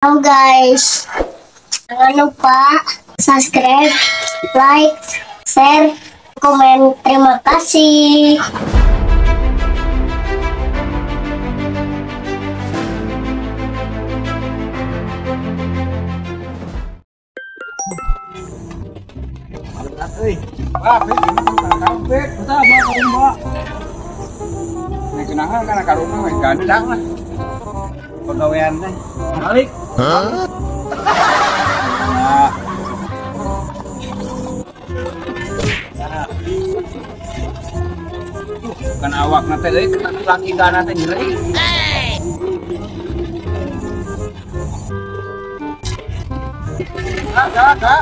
Halo guys, jangan lupa subscribe, like, share, komen. Terima kasih. Ini kenangan karena karungnya wes gandang lah. Pegawaian teh balik. Nah. Kan awak nanti euy laki gana teh nyeri. Kak.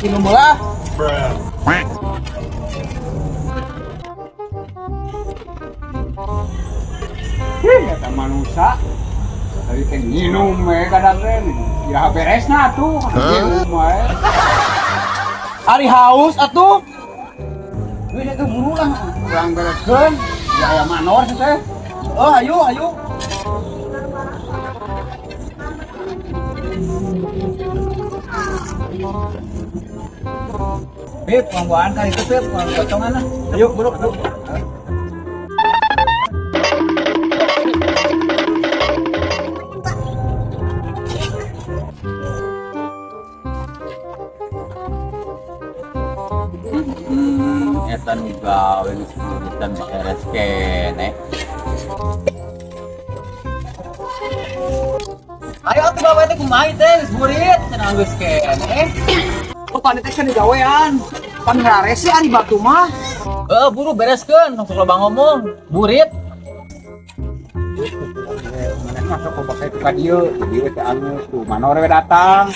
Minum bola. Kata manusia dari teh minum kadang ya beresna tuh minum Ari haus atuh. wih itu buru lah kurang bereskeun ya aya manor sih teh. Oh, ayo. Pip, pangguan kali itu Pip, potongan lah. Ayo, buruk. Eta nu gawe geus dan beres kene. Ayo atuh bawa teh kumaha teh geus burit cenah geus kene. Oh, panitia kan digawean. Pan ngare sih ari batu mah. Buru bereskeun, langsung loba ngomong. Burit. Mana masuk ke pakai ka dieu, dieu teh anu tuh manor we datang.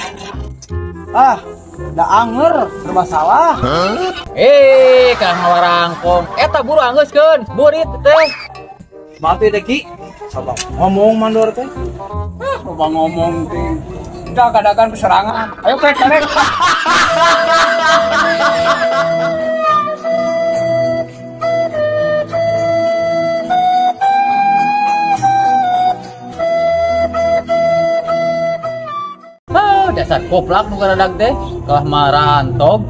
Da anger serba salah. Kang ngawarangkong. Eta buru anggeuskeun, burit teh. Maaf teh Ki. Coba ngomong mandor teh. Coba ngomong teh. Udah kadakan keserangan. Ayo Pep, tarik. Dasar koplak nu garadag teh. Kalah marantog.